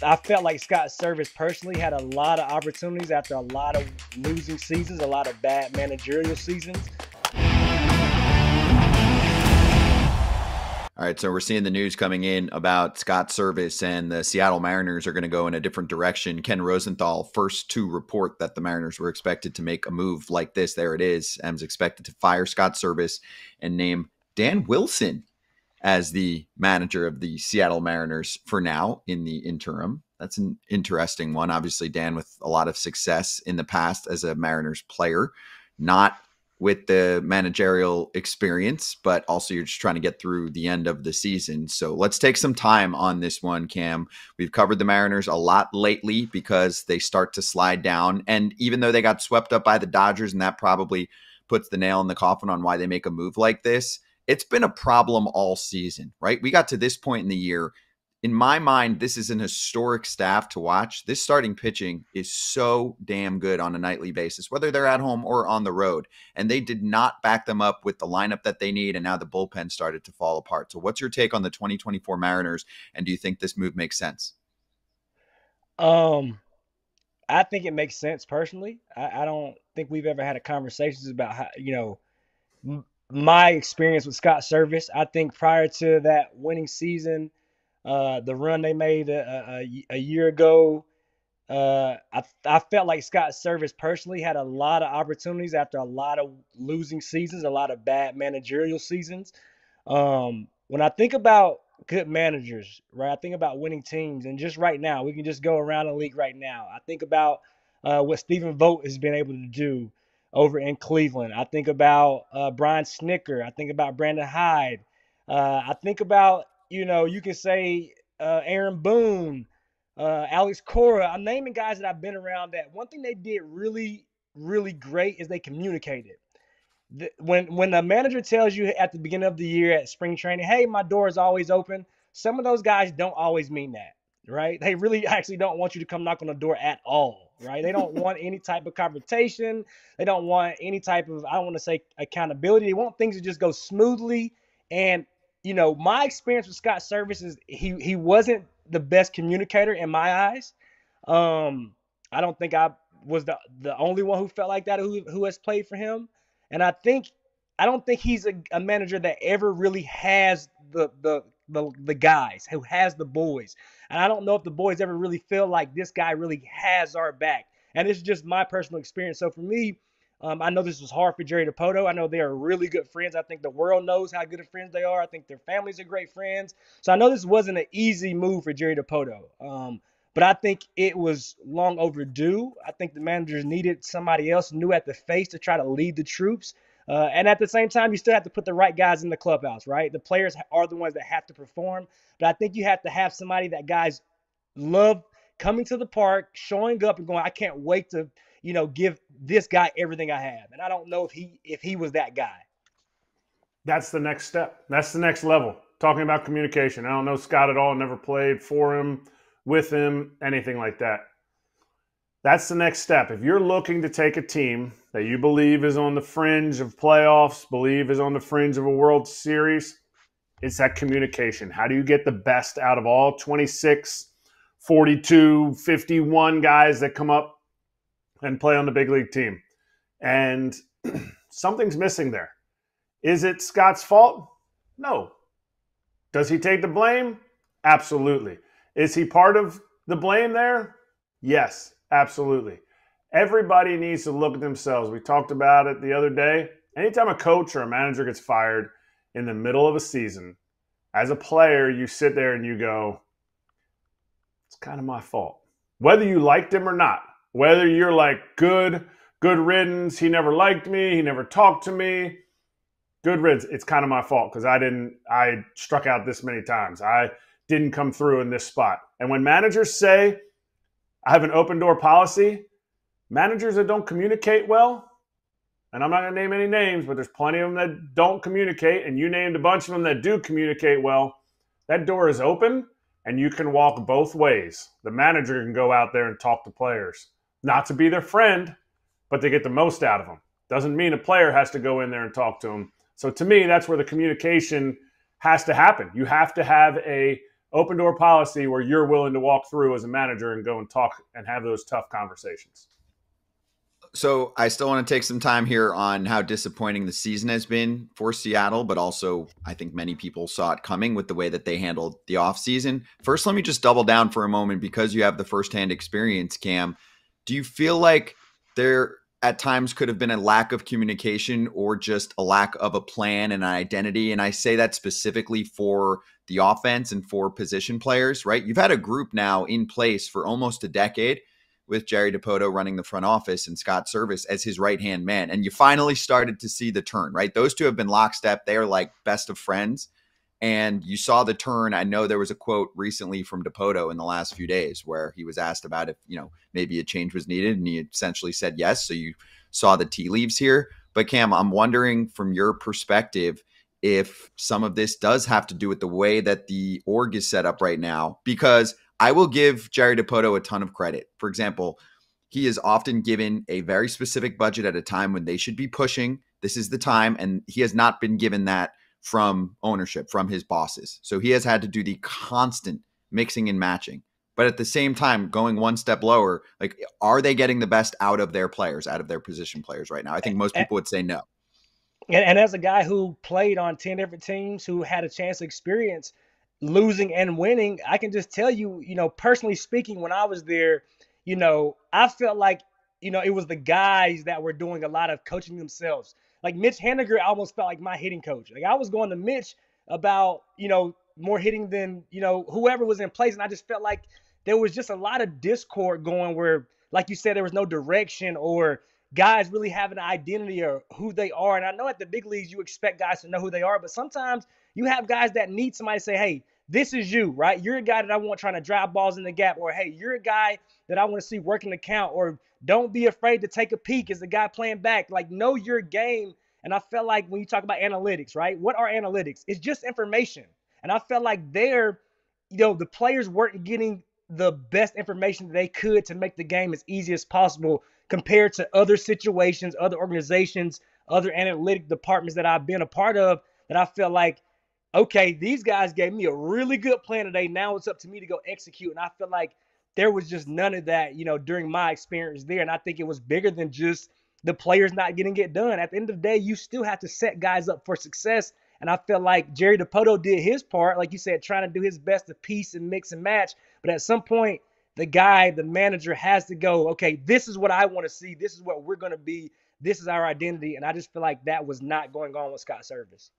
I felt like Scott Servais personally had a lot of opportunities after a lot of losing seasons, a lot of bad managerial seasons. All right, so we're seeing the news coming in about Scott Servais and the Seattle Mariners are going to go in a different direction. Ken Rosenthal, first to report that the Mariners were expected to make a move like this. There it is. M's expected to fire Scott Servais and name Dan Wilson as the manager of the Seattle Mariners for now in the interim. That's an interesting one. Obviously, Dan with a lot of success in the past as a Mariners player, not with the managerial experience, but also you're just trying to get through the end of the season. So let's take some time on this one, Cam. We've covered the Mariners a lot lately because they start to slide down. And even though they got swept up by the Dodgers, and that probably puts the nail in the coffin on why they make a move like this, it's been a problem all season, right? We got to this point in the year. In my mind, this is an historic staff to watch. This starting pitching is so damn good on a nightly basis, whether they're at home or on the road. And they did not back them up with the lineup that they need. And now the bullpen started to fall apart. So what's your take on the 2024 Mariners? And do you think this move makes sense? I think it makes sense personally. I don't think we've ever had a conversations about how, my experience with Scott Servais. I think prior to that winning season, the run they made a year ago, I felt like Scott Servais personally had a lot of opportunities after a lot of losing seasons, a lot of bad managerial seasons. When I think about good managers, right, I think about winning teams, and just right now, we can just go around the league right now. I think about what Stephen Vogt has been able to do over in Cleveland. I think about Brian Snicker. I think about Brandon Hyde. I think about, you can say Aaron Boone, Alex Cora. I'm naming guys that I've been around that one thing they did really, really great is they communicated. When the manager tells you at the beginning of the year at spring training, hey, my door is always open, some of those guys don't always mean that, right? They really actually don't want you to come knock on the door at all, right? They don't want any type of confrontation. They don't want any type of, I don't want to say accountability. They want things to just go smoothly. And, my experience with Scott Servais is he wasn't the best communicator in my eyes. I don't think I was the only one who felt like that who has played for him. And I don't think he's a manager that ever really has the guys, who has the boys. And I don't know if the boys ever really feel like this guy really has our back. And it's just my personal experience. So for me, I know this was hard for Jerry Dipoto. I know they are really good friends. I think the world knows how good of friends they are. I think their families are great friends. So I know this wasn't an easy move for Jerry Dipoto. But I think it was long overdue. I think the managers needed somebody else new at the face to try to lead the troops. And at the same time, you still have to put the right guys in the clubhouse, right? The players are the ones that have to perform. But I think you have to have somebody that guys love coming to the park, showing up and going, I can't wait to, give this guy everything I have. And I don't know if he was that guy. That's the next step. That's the next level. Talking about communication. I don't know Scott at all. Never played for him, with him, anything like that. That's the next step. If you're looking to take a team that you believe is on the fringe of playoffs, believe is on the fringe of a World Series, it's that communication. How do you get the best out of all 26, 42, 51 guys that come up and play on the big league team? And something's missing there. Is it Scott's fault? No. Does he take the blame? Absolutely. Is he part of the blame there? Yes, absolutely. Everybody needs to look at themselves. We talked about it the other day. Anytime a coach or a manager gets fired in the middle of a season, as a player, you sit there and you go, it's kind of my fault. Whether you liked him or not, whether you're like, good riddance, he never liked me, he never talked to me, good riddance, it's kind of my fault because I struck out this many times. I didn't come through in this spot. And when managers say, I have an open door policy, managers that don't communicate well, and I'm not going to name any names, but there's plenty of them that don't communicate, and you named a bunch of them that do communicate well, that door is open, and you can walk both ways. The manager can go out there and talk to players. Not to be their friend, but to get the most out of them. Doesn't mean a player has to go in there and talk to them. So to me, that's where the communication has to happen. You have to have a open door policy where you're willing to walk through as a manager and go and talk and have those tough conversations. So I still want to take some time here on how disappointing the season has been for Seattle, but also I think many people saw it coming with the way that they handled the offseason. First, let me just double down for a moment because you have the firsthand experience, Cam. Do you feel like there at times could have been a lack of communication or just a lack of a plan and an identity? And I say that specifically for the offense and for position players, right? You've had a group now in place for almost a decade with Jerry Dipoto running the front office and Scott Servais as his right-hand man. And you finally started to see the turn, right? Those two have been lockstep. They are like best of friends. And you saw the turn. I know there was a quote recently from Dipoto in the last few days where he was asked about if, maybe a change was needed. And he essentially said yes. So you saw the tea leaves here. But Cam, I'm wondering from your perspective, if some of this does have to do with the way that the org is set up right now, because I will give Jerry Dipoto a ton of credit. For example, he is often given a very specific budget at a time when they should be pushing. This is the time, and he has not been given that from ownership, from his bosses. So he has had to do the constant mixing and matching. But at the same time, going one step lower, like, are they getting the best out of their players, out of their position players right now? I think most people would say no. And as a guy who played on 10 different teams, who had a chance to experience losing and winning, I can just tell you, personally speaking, when I was there, I felt like, it was the guys that were doing a lot of coaching themselves. Like Mitch Haniger almost felt like my hitting coach. Like I was going to Mitch about, more hitting than, whoever was in place. And I just felt like there was just a lot of discord going where, like you said, there was no direction or guys really have an identity or who they are. And I know at the big leagues, you expect guys to know who they are, but sometimes you have guys that need somebody to say, hey, this is you, right? You're a guy that I want trying to drive balls in the gap, or hey, you're a guy that I want to see working the count, or don't be afraid to take a peek as the guy playing back. Like, know your game. And I felt like when you talk about analytics, right? What are analytics? It's just information. And I felt like the players weren't getting the best information that they could to make the game as easy as possible compared to other situations, other organizations, other analytic departments that I've been a part of, that I felt like, okay, these guys gave me a really good plan today. Now it's up to me to go execute. And I feel like there was just none of that, during my experience there. And I think it was bigger than just the players not getting it done. At the end of the day, you still have to set guys up for success. And I feel like Jerry Dipoto did his part, like you said, trying to do his best to piece and mix and match. But at some point, the manager has to go, okay, this is what I want to see. This is what we're going to be. This is our identity. And I just feel like that was not going on with Scott Servais.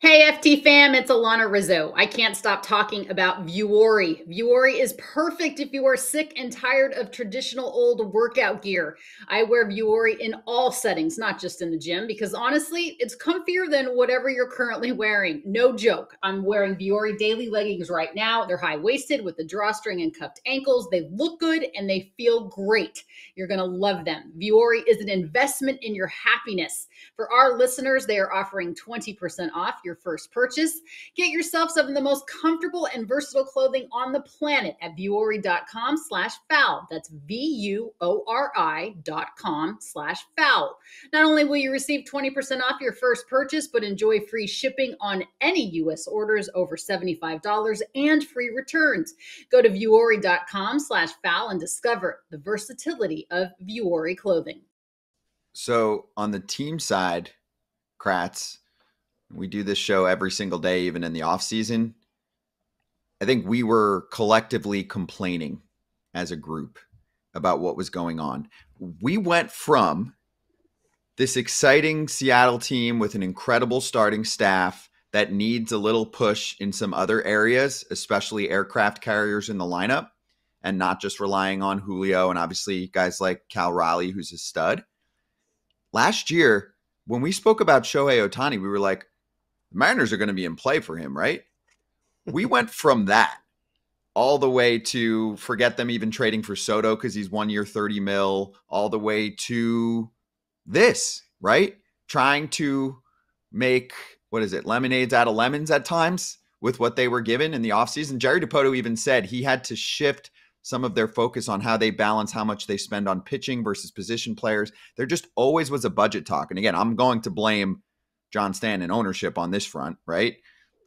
Hey, FT fam, it's Alana Rizzo. I can't stop talking about Vuori. Vuori is perfect if you are sick and tired of traditional old workout gear. I wear Vuori in all settings, not just in the gym, because honestly, it's comfier than whatever you're currently wearing. No joke. I'm wearing Vuori daily leggings right now. They're high-waisted with the drawstring and cupped ankles. They look good and they feel great. You're going to love them. Vuori is an investment in your happiness. For our listeners, they are offering 20% off your first purchase. Get yourself some of the most comfortable and versatile clothing on the planet at vuori.com/foul. That's VUORI.com/foul. Not only will you receive 20% off your first purchase, but enjoy free shipping on any U.S. orders over $75 and free returns. Go to vuori.com/foul and discover the versatility of Vuori clothing. So on the team side, Kratz, we do this show every single day, even in the off season. I think we were collectively complaining as a group about what was going on. We went from this exciting Seattle team with an incredible starting staff that needs a little push in some other areas, especially aircraft carriers in the lineup, and not just relying on Julio and obviously guys like Cal Raleigh, who's a stud. Last year, when we spoke about Shohei Ohtani, we were like, the Mariners are going to be in play for him, right? We went from that all the way to forget them even trading for Soto because he's 1 year, $30 million, all the way to this, right? Trying to make, lemonades out of lemons at times with what they were given in the offseason. Jerry Dipoto even said he had to shift some of their focus on how they balance how much they spend on pitching versus position players. There just always was a budget talk. And again, I'm going to blame John Stanton and ownership on this front, right?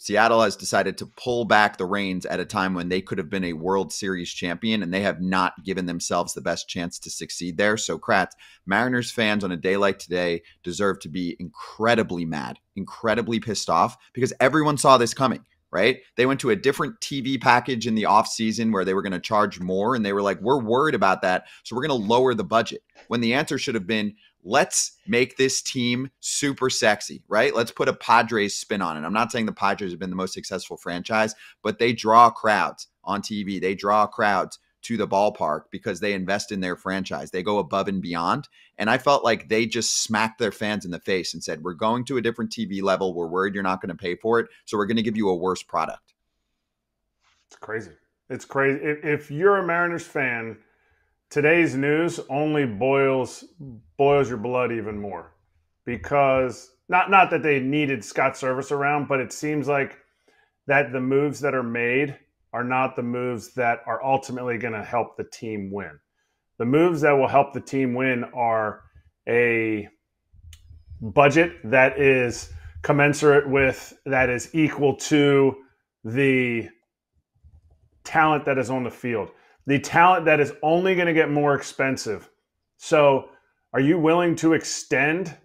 Seattle has decided to pull back the reins at a time when they could have been a World Series champion, and they have not given themselves the best chance to succeed there. So, Kratz, Mariners fans on a day like today deserve to be incredibly mad, incredibly pissed off, because everyone saw this coming, right? They went to a different TV package in the offseason where they were going to charge more, and they were like, we're worried about that, so we're going to lower the budget. When the answer should have been, let's make this team super sexy, right? Let's put a Padres spin on it. I'm not saying the Padres have been the most successful franchise, but they draw crowds on TV. They draw crowds to the ballpark because they invest in their franchise. They go above and beyond. And I felt like they just smacked their fans in the face and said, we're going to a different TV level. We're worried you're not going to pay for it, so we're going to give you a worse product. It's crazy. It's crazy. If you're a Mariners fan, today's news only boils your blood even more, because not that they needed Scott Servais around, but it seems like that the moves that are made are not the moves that are ultimately going to help the team win. The moves that will help the team win are a budget that is commensurate with, that is equal to the talent that is on the field. The talent that is only going to get more expensive. So are you willing to extend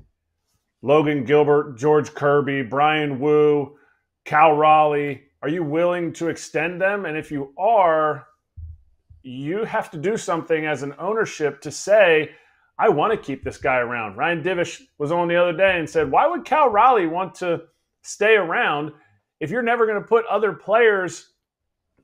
Logan Gilbert, George Kirby, Brian Wu, Cal Raleigh? Are you willing to extend them? And if you are, you have to do something as an ownership to say, I want to keep this guy around. Ryan Divish was on the other day and said, why would Cal Raleigh want to stay around if you're never going to put other players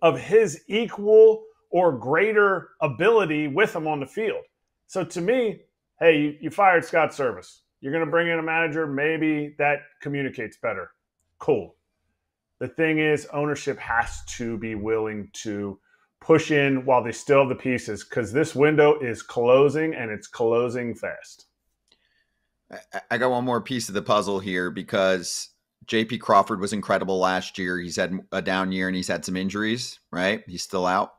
of his equal or greater ability with him on the field? So to me, hey, you fired Scott Servais. You're going to bring in a manager. Maybe that communicates better. Cool. The thing is, ownership has to be willing to push in while they still have the pieces, because this window is closing, and it's closing fast. I got one more piece of the puzzle here, because J.P. Crawford was incredible last year. He's had a down year and he's had some injuries, right? He's still out.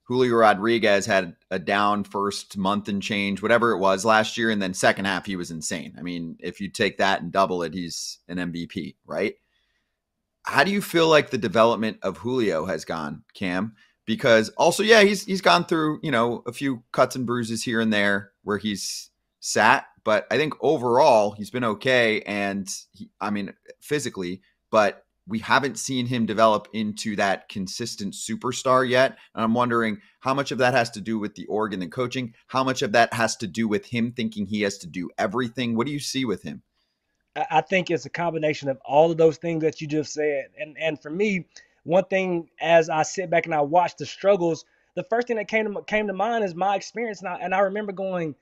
Julio Rodriguez had a down first month and change, whatever it was last year. And then second half, he was insane. I mean, if you take that and double it, he's an MVP, right? How do you feel like the development of Julio has gone, Cam? Because also, yeah, he's gone through, a few cuts and bruises here and there where he's sat, but I think overall he's been okay. And physically, but we haven't seen him develop into that consistent superstar yet. And I'm wondering how much of that has to do with the org and the coaching, how much of that has to do with him thinking he has to do everything. What do you see with him? I think it's a combination of all of those things that you just said. And for me, one thing, as I sit back and I watch the struggles, the first thing that came to mind is my experience. And I remember going,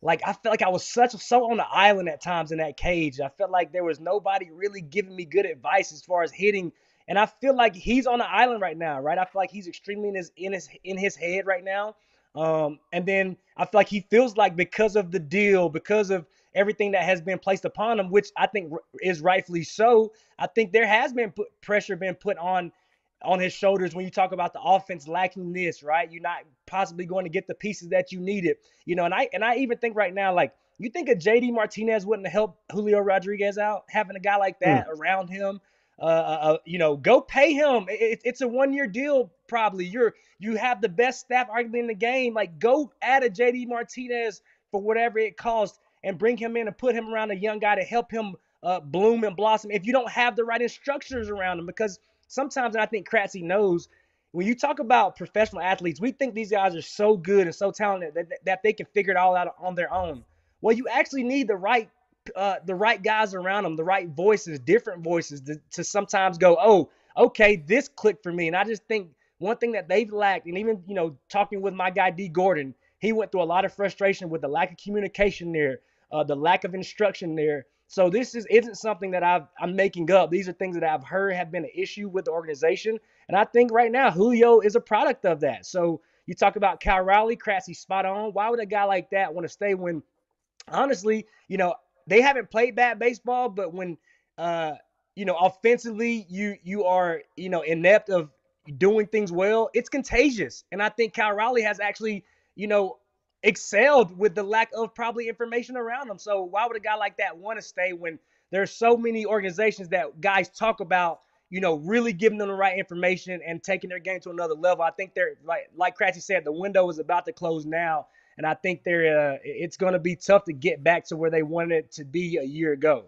like, I felt like I was so on the island at times in that cage. I felt like there was nobody really giving me good advice as far as hitting. And I feel like he's on the island right now, right? I feel like he's extremely in his head right now. And then I feel like he feels like, because of the deal, because of everything that has been placed upon him, which I think is rightfully so, I think there has been pressure been put on his shoulders when you talk about the offense lacking this, right? You're not possibly going to get the pieces that you needed, and I even think right now, like, you think a JD Martinez wouldn't have helped Julio Rodriguez out, having a guy like that around him. Go pay him. It's a 1-year deal. Probably you have the best staff arguably in the game. Like, go add a JD Martinez for whatever it costs and bring him in and put him around a young guy to help him bloom and blossom. If you don't have the right instructors around him, because sometimes, and I think Kratzy knows, when you talk about professional athletes, we think these guys are so good and so talented that they can figure it all out on their own. Well, you actually need the right guys around them, the right voices, different voices to sometimes go, oh, okay, this clicked for me. And I just think one thing that they've lacked, and even, talking with my guy D. Gordon, he went through a lot of frustration with the lack of communication there, the lack of instruction there. So this isn't something that I'm making up. These are things that I've heard have been an issue with the organization. And I think right now Julio is a product of that. So you talk about Cal Raleigh, Kratzy, spot on. Why would a guy like that want to stay when, honestly, they haven't played bad baseball, but when, offensively you are, inept of doing things well, it's contagious. And I think Cal Raleigh has actually, excelled with the lack of probably information around him. So why would a guy like that want to stay when there's so many organizations that guys talk about, really giving them the right information and taking their game to another level. I think they're like Cratchy said, the window is about to close now, and I think it's going to be tough to get back to where they wanted it to be a year ago.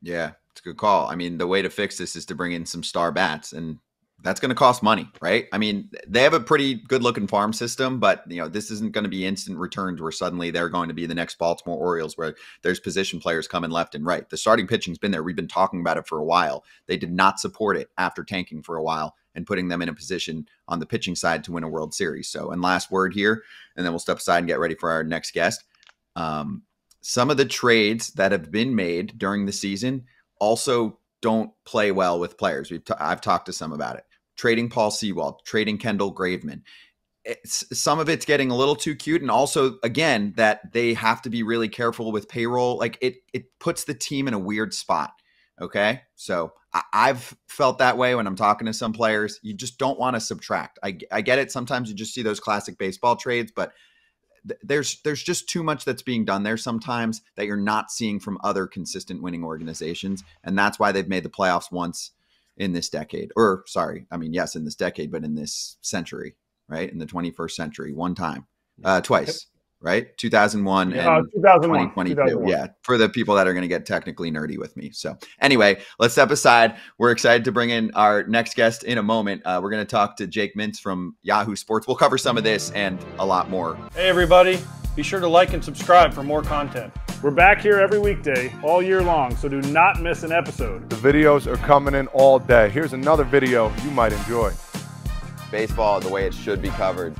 Yeah, it's a good call. I mean, the way to fix this is to bring in some star bats, and that's going to cost money, right? I mean, they have a pretty good looking farm system, but this isn't going to be instant returns where suddenly they're going to be the next Baltimore Orioles where there's position players coming left and right. The starting pitching's been there. We've been talking about it for a while. They did not support it after tanking for a while and putting them in a position on the pitching side to win a World Series. So, and last word here, and then we'll step aside and get ready for our next guest. Some of the trades that have been made during the season also don't play well with players. I've talked to some about it. Trading Paul Sewald, trading Kendall Graveman. Some of it's getting a little too cute. And also, again, that they have to be really careful with payroll. Like it puts the team in a weird spot. Okay. So I've felt that way when I'm talking to some players. You just don't want to subtract. I get it. Sometimes you just see those classic baseball trades, but there's just too much that's being done there sometimes that you're not seeing from other consistent winning organizations. And that's why they've made the playoffs once in this decade, or sorry, I mean, yes, in this decade, but in this century, right? In the 21st century, one time, twice, right? 2001 and 2022. 2001. Yeah, for the people that are going to get technically nerdy with me. So anyway, let's step aside. We're excited to bring in our next guest in a moment. We're going to talk to Jake Mintz from Yahoo Sports. We'll cover some of this and a lot more. Hey, everybody. Be sure to like and subscribe for more content. We're back here every weekday, all year long, so do not miss an episode. The videos are coming in all day. Here's another video you might enjoy. Baseball the way it should be covered.